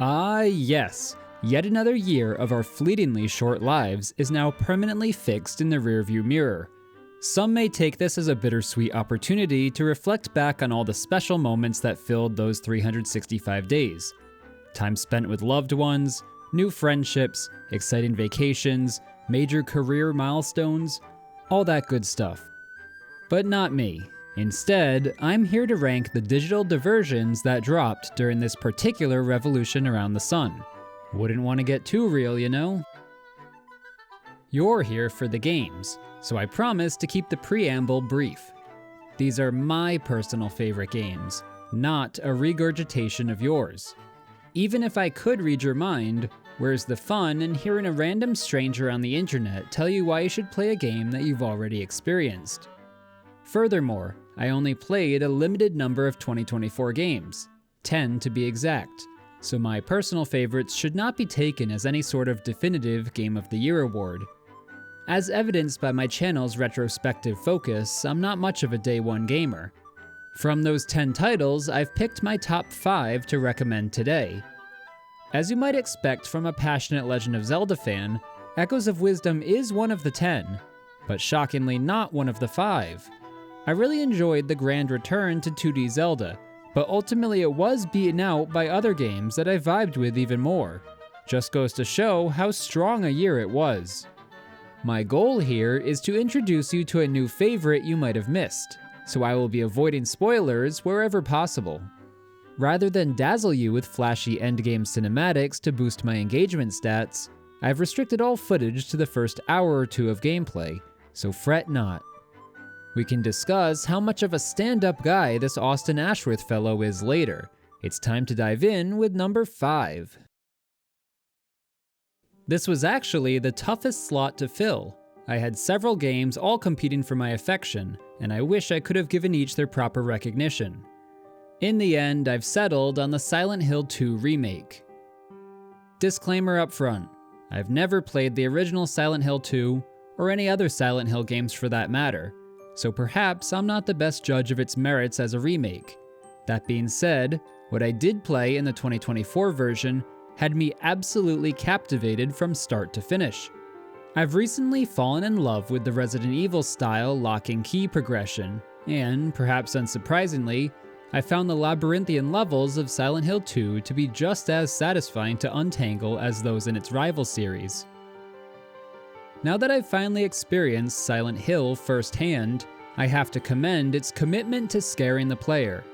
Ah, yes. Yet another year of our fleetingly short lives is now permanently fixed in the rearview mirror. Some may take this as a bittersweet opportunity to reflect back on all the special moments that filled those 365 days. Time spent with loved ones, new friendships, exciting vacations, major career milestones, all that good stuff. But not me. Instead, I'm here to rank the digital diversions that dropped during this particular revolution around the sun. Wouldn't want to get too real, you know? You're here for the games, so I promise to keep the preamble brief. These are my personal favorite games, not a regurgitation of yours. Even if I could read your mind, where's the fun in hearing a random stranger on the internet tell you why you should play a game that you've already experienced? Furthermore, I only played a limited number of 2024 games, 10 to be exact, so my personal favorites should not be taken as any sort of definitive Game of the Year award. As evidenced by my channel's retrospective focus, I'm not much of a day one gamer. From those 10 titles, I've picked my top 5 to recommend today. As you might expect from a passionate Legend of Zelda fan, Echoes of Wisdom is one of the 10, but shockingly not one of the 5. I really enjoyed the grand return to 2D Zelda, but ultimately it was beaten out by other games that I vibed with even more. Just goes to show how strong a year it was. My goal here is to introduce you to a new favorite you might have missed, so I will be avoiding spoilers wherever possible. Rather than dazzle you with flashy endgame cinematics to boost my engagement stats, I've restricted all footage to the first hour or two of gameplay, so fret not. We can discuss how much of a stand-up guy this Austin Ashworth fellow is later. It's time to dive in with number 5. This was actually the toughest slot to fill. I had several games all competing for my affection, and I wish I could have given each their proper recognition. In the end, I've settled on the Silent Hill 2 remake. Disclaimer up front, I've never played the original Silent Hill 2, or any other Silent Hill games for that matter, so perhaps I'm not the best judge of its merits as a remake. That being said, what I did play in the 2024 version had me absolutely captivated from start to finish. I've recently fallen in love with the Resident Evil style lock and key progression, and, perhaps unsurprisingly, I found the labyrinthian levels of Silent Hill 2 to be just as satisfying to untangle as those in its rival series. Now that I've finally experienced Silent Hill firsthand, I have to commend its commitment to scaring the player.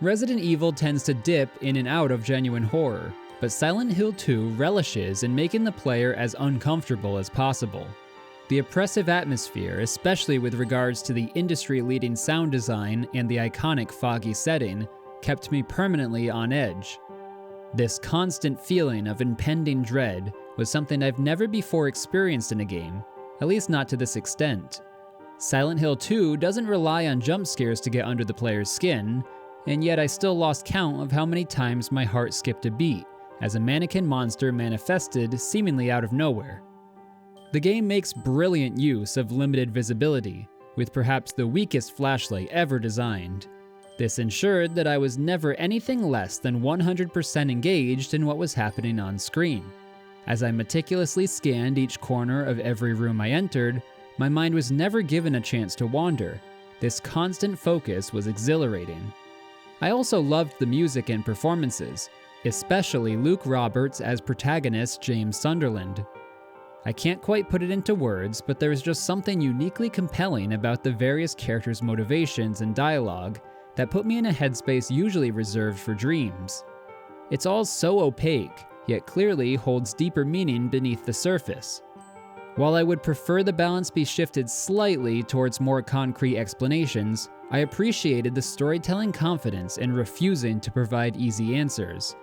Resident Evil tends to dip in and out of genuine horror, but Silent Hill 2 relishes in making the player as uncomfortable as possible. The oppressive atmosphere, especially with regards to the industry-leading sound design and the iconic foggy setting, kept me permanently on edge. This constant feeling of impending dread was something I've never before experienced in a game, at least not to this extent. Silent Hill 2 doesn't rely on jump scares to get under the player's skin, and yet I still lost count of how many times my heart skipped a beat as a mannequin monster manifested seemingly out of nowhere. The game makes brilliant use of limited visibility, with perhaps the weakest flashlight ever designed. This ensured that I was never anything less than 100% engaged in what was happening on screen. As I meticulously scanned each corner of every room I entered, my mind was never given a chance to wander. This constant focus was exhilarating. I also loved the music and performances, especially Luke Roberts as protagonist James Sunderland. I can't quite put it into words, but there is just something uniquely compelling about the various characters' motivations and dialogue that put me in a headspace usually reserved for dreams. It's all so opaque, yet clearly holds deeper meaning beneath the surface. While I would prefer the balance be shifted slightly towards more concrete explanations, I appreciated the storytelling confidence in refusing to provide easy answers.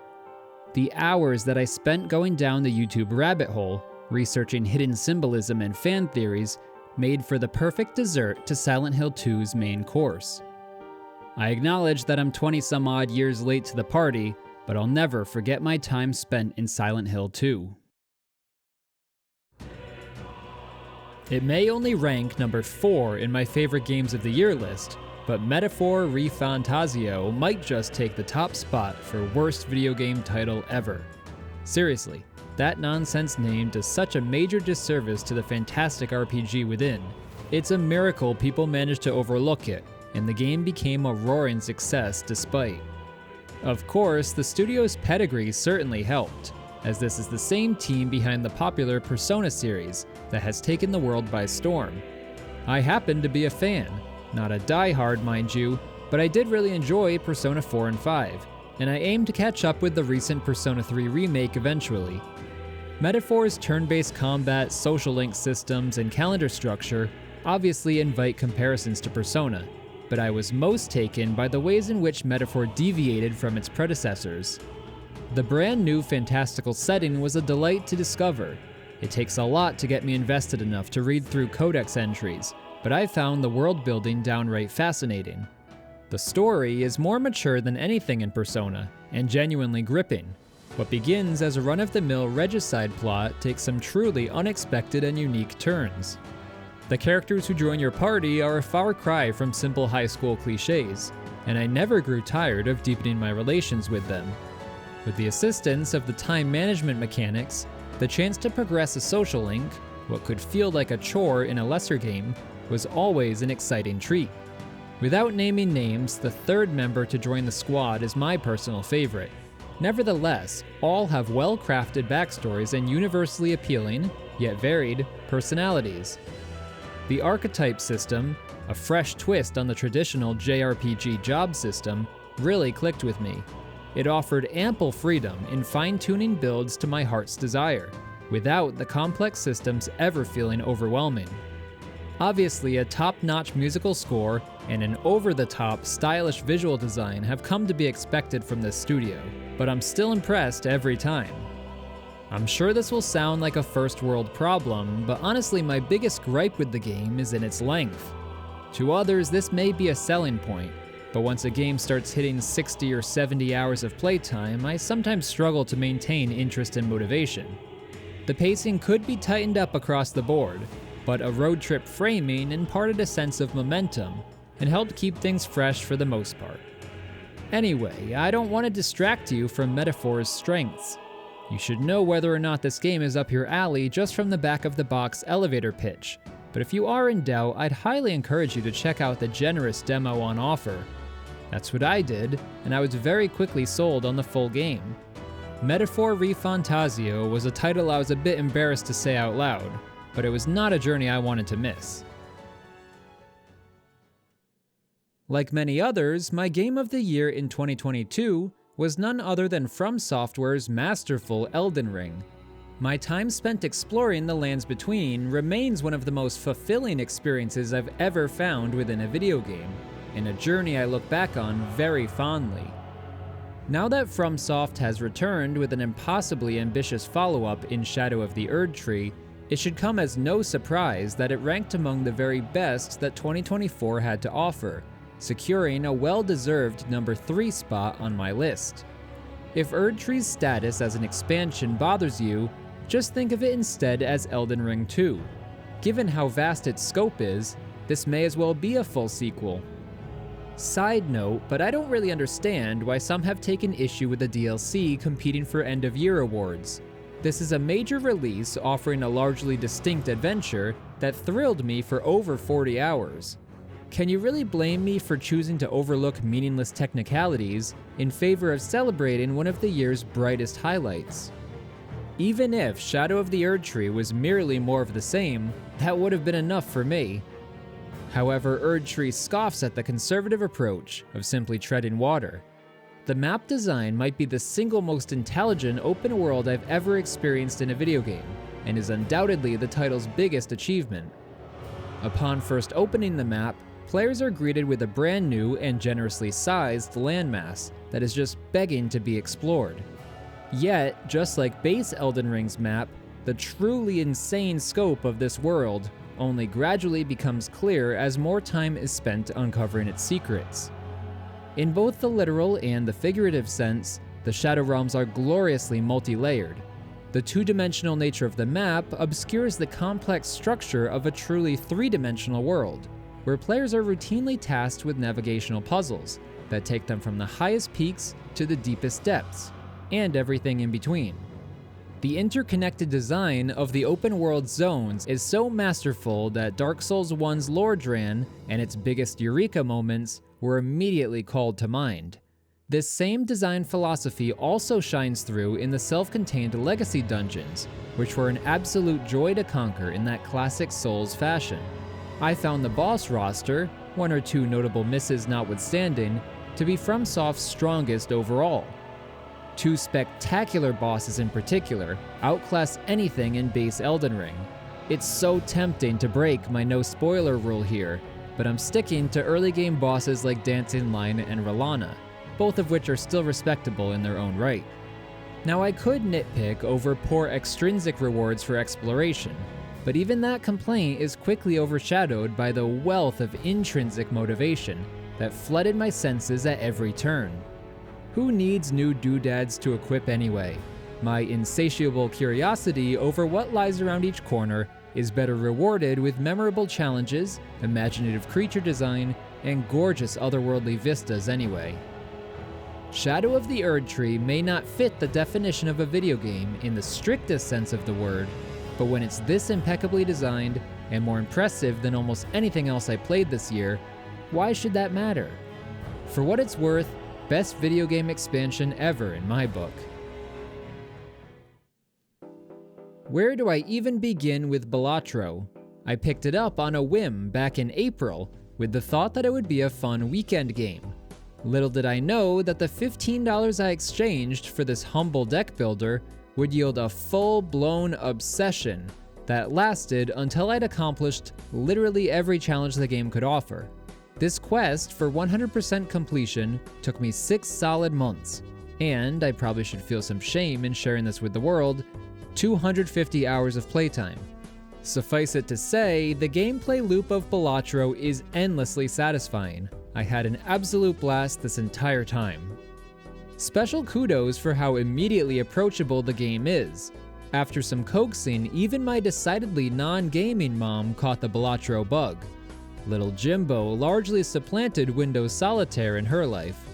The hours that I spent going down the YouTube rabbit hole, researching hidden symbolism and fan theories, made for the perfect dessert to Silent Hill 2's main course. I acknowledge that I'm 20 some odd years late to the party, but I'll never forget my time spent in Silent Hill 2. It may only rank number 4 in my favorite games of the year list, but Metaphor ReFantazio might just take the top spot for worst video game title ever. Seriously, that nonsense name does such a major disservice to the fantastic RPG within. It's a miracle people managed to overlook it, and the game became a roaring success despite. Of course, the studio's pedigree certainly helped, as this is the same team behind the popular Persona series that has taken the world by storm. I happen to be a fan, not a die-hard mind you, but I did really enjoy Persona 4 and 5, and I aim to catch up with the recent Persona 3 remake eventually. Metaphor's turn-based combat, social link systems, and calendar structure obviously invite comparisons to Persona, but I was most taken by the ways in which Metaphor deviated from its predecessors. The brand new fantastical setting was a delight to discover. It takes a lot to get me invested enough to read through codex entries, but I found the world building downright fascinating. The story is more mature than anything in Persona, and genuinely gripping. What begins as a run-of-the-mill regicide plot takes some truly unexpected and unique turns. The characters who join your party are a far cry from simple high school cliches, and I never grew tired of deepening my relations with them. With the assistance of the time management mechanics, the chance to progress a social link, what could feel like a chore in a lesser game, was always an exciting treat. Without naming names, the third member to join the squad is my personal favorite. Nevertheless, all have well-crafted backstories and universally appealing, yet varied, personalities. The archetype system, a fresh twist on the traditional JRPG job system, really clicked with me. It offered ample freedom in fine-tuning builds to my heart's desire, without the complex systems ever feeling overwhelming. Obviously, a top-notch musical score and an over-the-top, stylish visual design have come to be expected from this studio, but I'm still impressed every time. I'm sure this will sound like a first-world problem, but honestly my biggest gripe with the game is in its length. To others, this may be a selling point, but once a game starts hitting 60 or 70 hours of playtime, I sometimes struggle to maintain interest and motivation. The pacing could be tightened up across the board, but a road trip framing imparted a sense of momentum and helped keep things fresh for the most part. Anyway, I don't want to distract you from Metaphor's strengths. You should know whether or not this game is up your alley just from the back of the box elevator pitch, but if you are in doubt, I'd highly encourage you to check out the generous demo on offer. That's what I did, and I was very quickly sold on the full game. Metaphor ReFantazio was a title I was a bit embarrassed to say out loud, but it was not a journey I wanted to miss. Like many others, my game of the year in 2022 was none other than From Software's masterful Elden Ring. My time spent exploring the lands between remains one of the most fulfilling experiences I've ever found within a video game, and a journey I look back on very fondly. Now that FromSoft has returned with an impossibly ambitious follow-up in Shadow of the Erdtree, it should come as no surprise that it ranked among the very best that 2024 had to offer, securing a well-deserved number 3 spot on my list. If Erdtree's status as an expansion bothers you, just think of it instead as Elden Ring 2. Given how vast its scope is, this may as well be a full sequel. Side note, but I don't really understand why some have taken issue with the DLC competing for end-of-year awards. This is a major release offering a largely distinct adventure that thrilled me for over 40 hours. Can you really blame me for choosing to overlook meaningless technicalities in favor of celebrating one of the year's brightest highlights? Even if Shadow of the Erdtree was merely more of the same, that would have been enough for me. However, Erdtree scoffs at the conservative approach of simply treading water. The map design might be the single most intelligent open world I've ever experienced in a video game, and is undoubtedly the title's biggest achievement. Upon first opening the map, players are greeted with a brand new and generously sized landmass that is just begging to be explored. Yet, just like base Elden Ring's map, the truly insane scope of this world only gradually becomes clear as more time is spent uncovering its secrets. In both the literal and the figurative sense, the Shadow Realms are gloriously multi-layered. The two-dimensional nature of the map obscures the complex structure of a truly three-dimensional world, where players are routinely tasked with navigational puzzles that take them from the highest peaks to the deepest depths, and everything in between. The interconnected design of the open world zones is so masterful that Dark Souls 1's Lordran and its biggest eureka moments were immediately called to mind. This same design philosophy also shines through in the self-contained Legacy dungeons, which were an absolute joy to conquer in that classic Souls fashion. I found the boss roster, one or two notable misses notwithstanding, to be FromSoft's strongest overall. Two spectacular bosses in particular outclass anything in base Elden Ring. It's so tempting to break my no spoiler rule here, but I'm sticking to early game bosses like Dancing Lion and R'Lana, both of which are still respectable in their own right. Now I could nitpick over poor extrinsic rewards for exploration, but even that complaint is quickly overshadowed by the wealth of intrinsic motivation that flooded my senses at every turn. Who needs new doodads to equip anyway? My insatiable curiosity over what lies around each corner is better rewarded with memorable challenges, imaginative creature design, and gorgeous otherworldly vistas anyway. Shadow of the Erd Tree may not fit the definition of a video game in the strictest sense of the word, but when it's this impeccably designed and more impressive than almost anything else I played this year, why should that matter? For what it's worth, best video game expansion ever in my book. Where do I even begin with Balatro? I picked it up on a whim back in April with the thought that it would be a fun weekend game. Little did I know that the $15 I exchanged for this humble deck builder would yield a full-blown obsession that lasted until I'd accomplished literally every challenge the game could offer. This quest for 100% completion took me 6 solid months, and I probably should feel some shame in sharing this with the world, 250 hours of playtime. Suffice it to say, the gameplay loop of Balatro is endlessly satisfying. I had an absolute blast this entire time. Special kudos for how immediately approachable the game is. After some coaxing, even my decidedly non-gaming mom caught the Balatro bug. Little Jimbo largely supplanted Windows Solitaire in her life.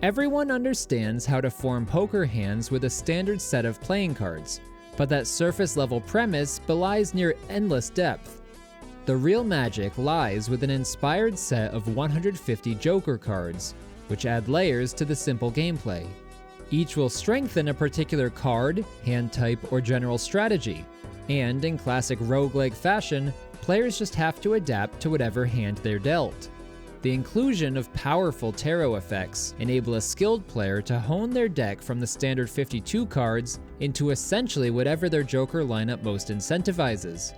Everyone understands how to form poker hands with a standard set of playing cards, but that surface-level premise belies near endless depth. The real magic lies with an inspired set of 150 Joker cards, which add layers to the simple gameplay. Each will strengthen a particular card, hand type, or general strategy, and in classic roguelike fashion, players just have to adapt to whatever hand they're dealt. The inclusion of powerful tarot effects enable a skilled player to hone their deck from the standard 52 cards into essentially whatever their Joker lineup most incentivizes.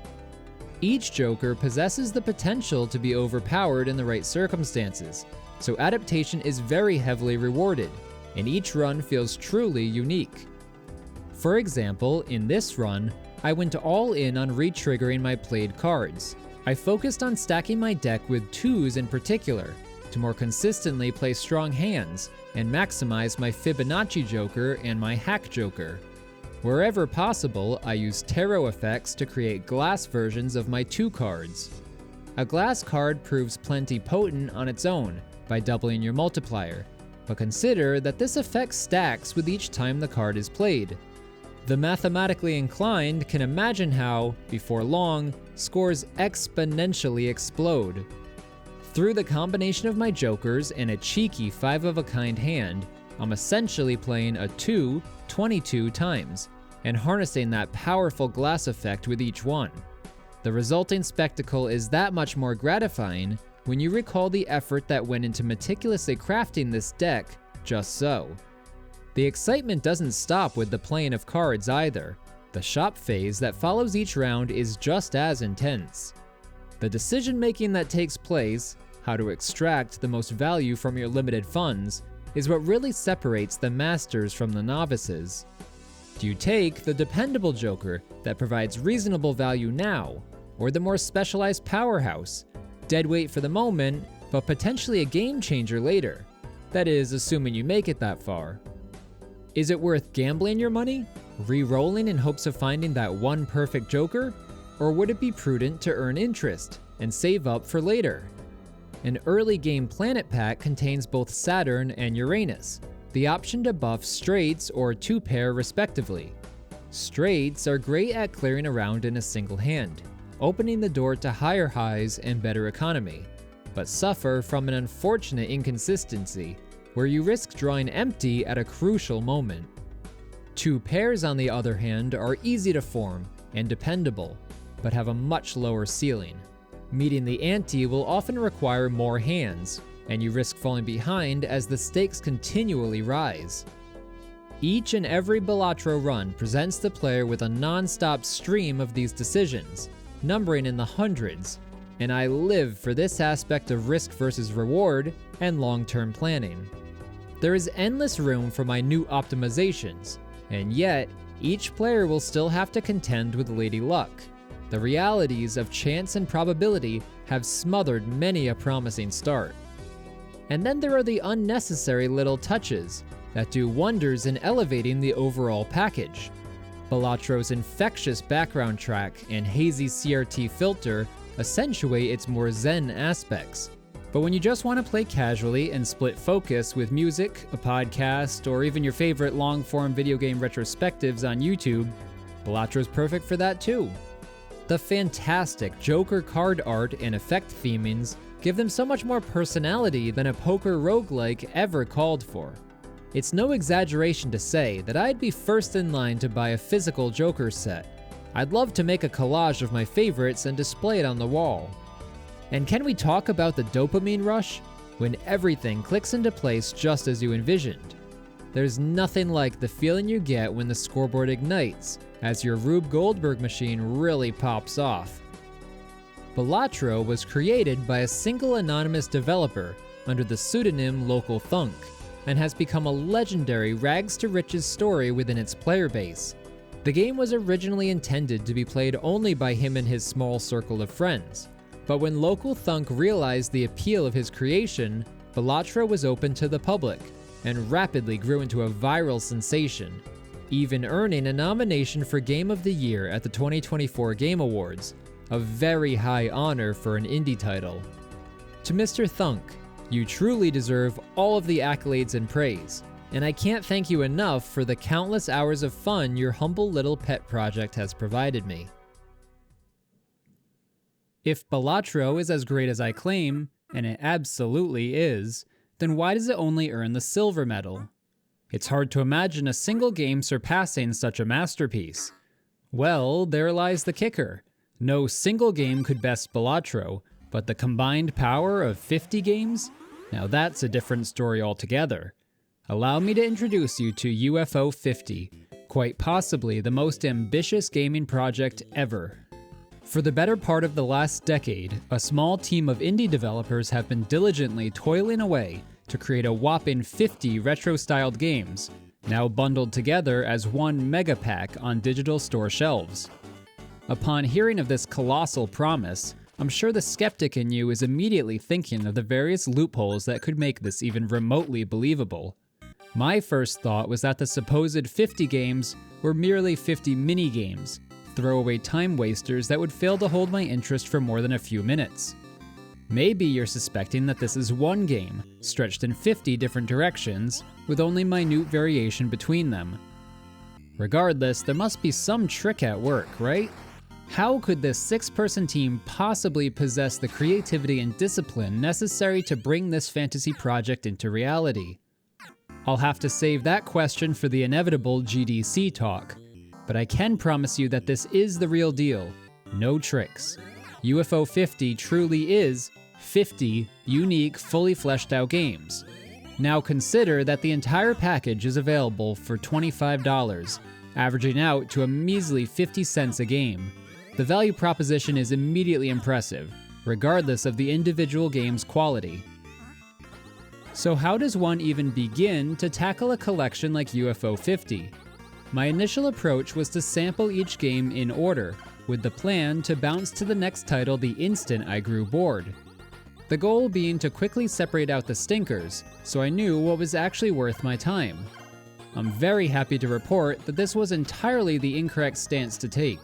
Each Joker possesses the potential to be overpowered in the right circumstances, so adaptation is very heavily rewarded, and each run feels truly unique. For example, in this run, I went all in on re-triggering my played cards. I focused on stacking my deck with 2s in particular, to more consistently play strong hands, and maximize my Fibonacci Joker and my Hack Joker. Wherever possible, I used tarot effects to create glass versions of my 2 cards. A glass card proves plenty potent on its own, by doubling your multiplier, but consider that this effect stacks with each time the card is played. The mathematically inclined can imagine how, before long, scores exponentially explode. Through the combination of my Jokers and a cheeky 5-of-a-kind hand, I'm essentially playing a 2 22 times, and harnessing that powerful glass effect with each one. The resulting spectacle is that much more gratifying when you recall the effort that went into meticulously crafting this deck just so. The excitement doesn't stop with the playing of cards either. The shop phase that follows each round is just as intense. The decision-making that takes place, how to extract the most value from your limited funds, is what really separates the masters from the novices. Do you take the dependable Joker that provides reasonable value now, or the more specialized powerhouse, deadweight for the moment, but potentially a game changer later? That is, assuming you make it that far. Is it worth gambling your money, re-rolling in hopes of finding that one perfect Joker? Or would it be prudent to earn interest, and save up for later. An early game planet pack contains both Saturn and Uranus, the option to buff straights or 2-pair respectively. Straights are great at clearing around in a single hand, opening the door to higher highs and better economy, but suffer from an unfortunate inconsistency where you risk drawing empty at a crucial moment. 2 pairs, on the other hand, are easy to form and dependable, but have a much lower ceiling. Meeting the ante will often require more hands, and you risk falling behind as the stakes continually rise. Each and every Balatro run presents the player with a non-stop stream of these decisions, numbering in the hundreds, and I live for this aspect of risk versus reward and long-term planning. There is endless room for minute optimizations, and yet each player will still have to contend with Lady Luck. The realities of chance and probability have smothered many a promising start. And then there are the unnecessary little touches that do wonders in elevating the overall package. Balatro's infectious background track and hazy CRT filter accentuate its more zen aspects. But when you just want to play casually and split focus with music, a podcast, or even your favorite long-form video game retrospectives on YouTube, Balatro's perfect for that too. The fantastic Joker card art and effect themings give them so much more personality than a poker roguelike ever called for. It's no exaggeration to say that I'd be first in line to buy a physical Joker set. I'd love to make a collage of my favorites and display it on the wall. And can we talk about the dopamine rush? When everything clicks into place just as you envisioned. There's nothing like the feeling you get when the scoreboard ignites, as your Rube Goldberg machine really pops off. Balatro was created by a single anonymous developer under the pseudonym Local Thunk, and has become a legendary rags-to-riches story within its player base. The game was originally intended to be played only by him and his small circle of friends, but when Local Thunk realized the appeal of his creation, Balatro was open to the public, and rapidly grew into a viral sensation, even earning a nomination for Game of the Year at the 2024 Game Awards, a very high honor for an indie title. To Mr. Thunk, you truly deserve all of the accolades and praise, and I can't thank you enough for the countless hours of fun your humble little pet project has provided me. If Balatro is as great as I claim, and it absolutely is, then why does it only earn the silver medal? It's hard to imagine a single game surpassing such a masterpiece. Well, there lies the kicker. No single game could best Balatro, but the combined power of 50 games? Now that's a different story altogether. Allow me to introduce you to UFO 50, quite possibly the most ambitious gaming project ever. For the better part of the last decade, a small team of indie developers have been diligently toiling away to create a whopping 50 retro-styled games, now bundled together as one mega pack on digital store shelves. Upon hearing of this colossal promise, I'm sure the skeptic in you is immediately thinking of the various loopholes that could make this even remotely believable. My first thought was that the supposed 50 games were merely 50 mini-games, throwaway time wasters that would fail to hold my interest for more than a few minutes. Maybe you're suspecting that this is one game, stretched in 50 different directions, with only minute variation between them. Regardless, there must be some trick at work, right? How could this 6-person team possibly possess the creativity and discipline necessary to bring this fantasy project into reality? I'll have to save that question for the inevitable GDC talk, but I can promise you that this is the real deal. No tricks. UFO 50 truly is 50 unique, fully fleshed out games. Now consider that the entire package is available for $25, averaging out to a measly 50 cents a game. The value proposition is immediately impressive, regardless of the individual game's quality. So how does one even begin to tackle a collection like UFO 50? My initial approach was to sample each game in order, with the plan to bounce to the next title the instant I grew bored. The goal being to quickly separate out the stinkers, so I knew what was actually worth my time. I'm very happy to report that this was entirely the incorrect stance to take.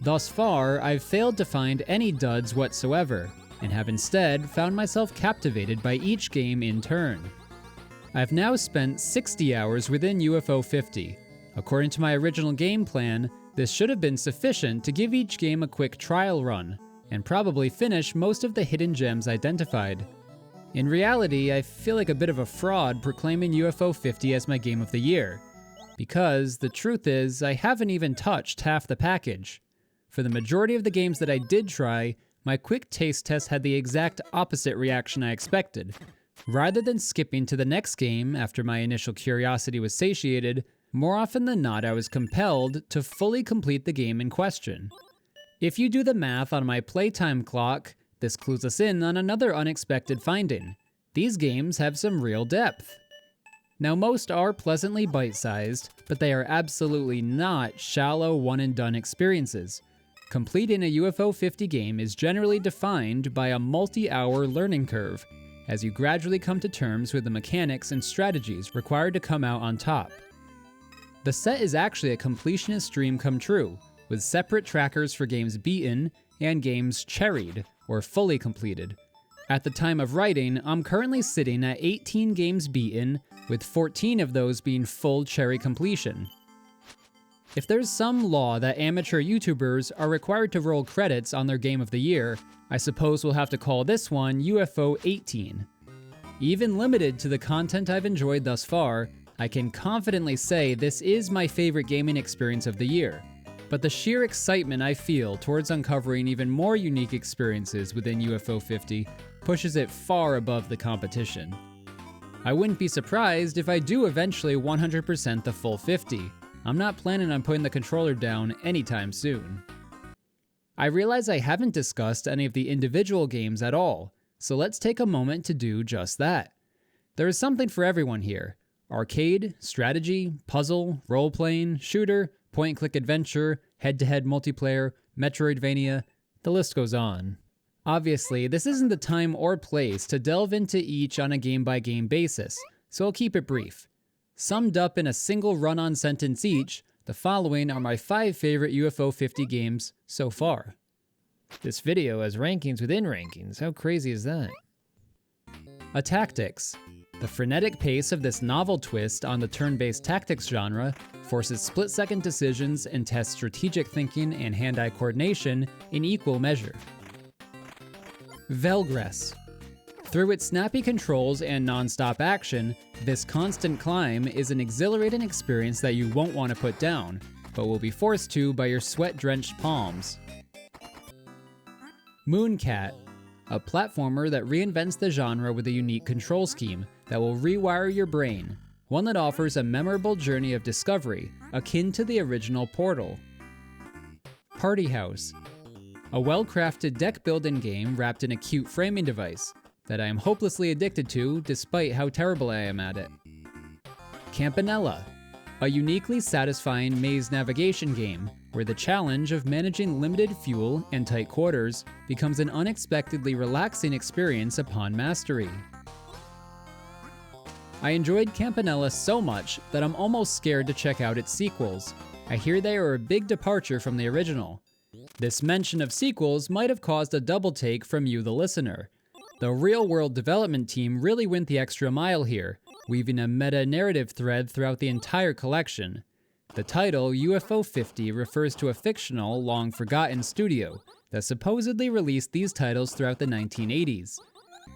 Thus far, I've failed to find any duds whatsoever, and have instead found myself captivated by each game in turn. I've now spent 60 hours within UFO 50. According to my original game plan, this should have been sufficient to give each game a quick trial run, and probably finish most of the hidden gems identified. In reality, I feel like a bit of a fraud proclaiming UFO 50 as my game of the year, because the truth is, I haven't even touched half the package. For the majority of the games that I did try, my quick taste test had the exact opposite reaction I expected. Rather than skipping to the next game after my initial curiosity was satiated, more often than not I was compelled to fully complete the game in question. If you do the math on my playtime clock, this clues us in on another unexpected finding. These games have some real depth. Now most are pleasantly bite-sized, but they are absolutely not shallow one-and-done experiences. Completing a UFO 50 game is generally defined by a multi-hour learning curve, as you gradually come to terms with the mechanics and strategies required to come out on top. The set is actually a completionist dream come true, with separate trackers for games beaten and games cherried, or fully completed. At the time of writing, I'm currently sitting at 18 games beaten, with 14 of those being full cherry completion. If there's some law that amateur YouTubers are required to roll credits on their game of the year, I suppose we'll have to call this one UFO 18. Even limited to the content I've enjoyed thus far, I can confidently say this is my favorite gaming experience of the year, but the sheer excitement I feel towards uncovering even more unique experiences within UFO 50 pushes it far above the competition. I wouldn't be surprised if I do eventually 100% the full 50. I'm not planning on putting the controller down anytime soon. I realize I haven't discussed any of the individual games at all, so let's take a moment to do just that. There is something for everyone here. Arcade, strategy, puzzle, role-playing, shooter, point-and-click adventure, head-to-head multiplayer, Metroidvania, the list goes on. Obviously, this isn't the time or place to delve into each on a game-by-game basis, so I'll keep it brief. Summed up in a single run-on sentence each, the following are my 5 favorite UFO 50 games so far. This video has rankings within rankings, how crazy is that? A Tactics. The frenetic pace of this novel twist on the turn-based tactics genre forces split-second decisions and tests strategic thinking and hand-eye coordination in equal measure. Velgress. Through its snappy controls and non-stop action, this constant climb is an exhilarating experience that you won't want to put down, but will be forced to by your sweat-drenched palms. Mooncat. A platformer that reinvents the genre with a unique control scheme that will rewire your brain, one that offers a memorable journey of discovery akin to the original Portal. Party House. A well-crafted deck-building game wrapped in a cute framing device that I am hopelessly addicted to despite how terrible I am at it. Campanella. A uniquely satisfying maze navigation game where the challenge of managing limited fuel and tight quarters becomes an unexpectedly relaxing experience upon mastery. I enjoyed Campanella so much that I'm almost scared to check out its sequels. I hear they are a big departure from the original. This mention of sequels might have caused a double take from you, the listener. The real-world development team really went the extra mile here, weaving a meta-narrative thread throughout the entire collection. The title, UFO 50, refers to a fictional, long-forgotten studio that supposedly released these titles throughout the 1980s.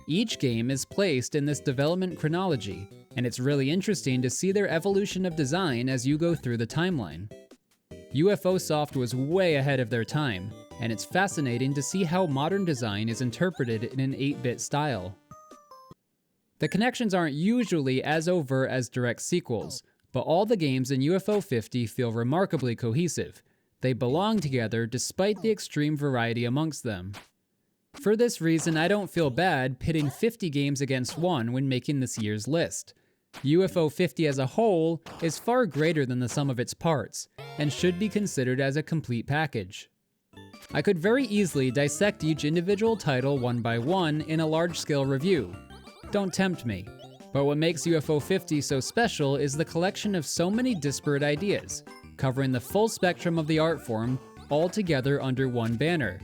Each game is placed in this development chronology, and it's really interesting to see their evolution of design as you go through the timeline. UFO Soft was way ahead of their time, and it's fascinating to see how modern design is interpreted in an 8-bit style. The connections aren't usually as overt as direct sequels, but all the games in UFO 50 feel remarkably cohesive. They belong together despite the extreme variety amongst them. For this reason, I don't feel bad pitting 50 games against one when making this year's list. UFO 50 as a whole is far greater than the sum of its parts, and should be considered as a complete package. I could very easily dissect each individual title one by one in a large-scale review. Don't tempt me. But what makes UFO 50 so special is the collection of so many disparate ideas, covering the full spectrum of the art form all together under one banner.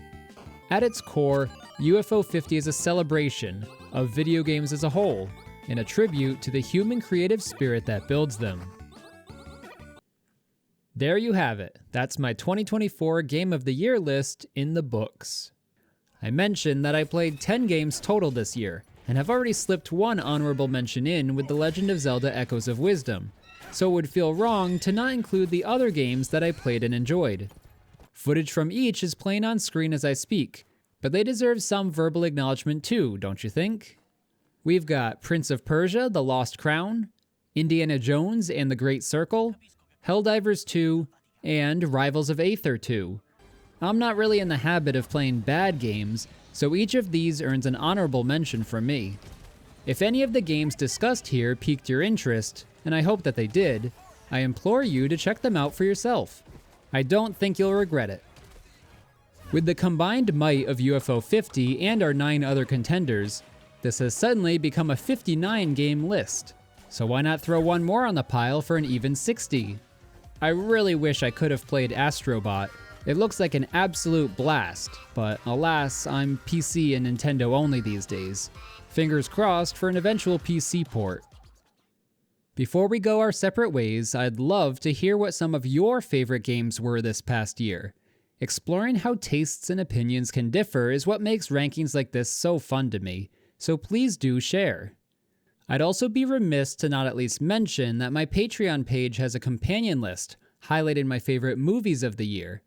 At its core, UFO 50 is a celebration of video games as a whole, and a tribute to the human creative spirit that builds them. There you have it. That's my 2024 Game of the Year list in the books. I mentioned that I played 10 games total this year, and have already slipped one honorable mention in with The Legend of Zelda Echoes of Wisdom, so it would feel wrong to not include the other games that I played and enjoyed. Footage from each is playing on screen as I speak, but they deserve some verbal acknowledgement too, don't you think? We've got Prince of Persia: The Lost Crown, Indiana Jones and the Great Circle, Helldivers 2, and Rivals of Aether 2. I'm not really in the habit of playing bad games, so each of these earns an honorable mention from me. If any of the games discussed here piqued your interest, and I hope that they did, I implore you to check them out for yourself. I don't think you'll regret it. With the combined might of UFO 50 and our 9 other contenders, this has suddenly become a 59 game list. So why not throw one more on the pile for an even 60? I really wish I could have played Astrobot. It looks like an absolute blast, but alas, I'm PC and Nintendo only these days. Fingers crossed for an eventual PC port. Before we go our separate ways, I'd love to hear what some of your favorite games were this past year. Exploring how tastes and opinions can differ is what makes rankings like this so fun to me, so please do share. I'd also be remiss to not at least mention that my Patreon page has a companion list highlighting my favorite movies of the year.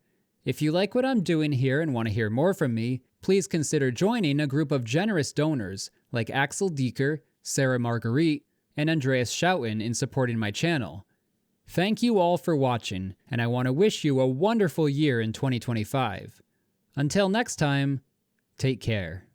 If you like what I'm doing here and want to hear more from me, please consider joining a group of generous donors like Axel Dieker, Sarah Marguerite, and Andreas Schouten in supporting my channel. Thank you all for watching, and I want to wish you a wonderful year in 2025. Until next time, take care.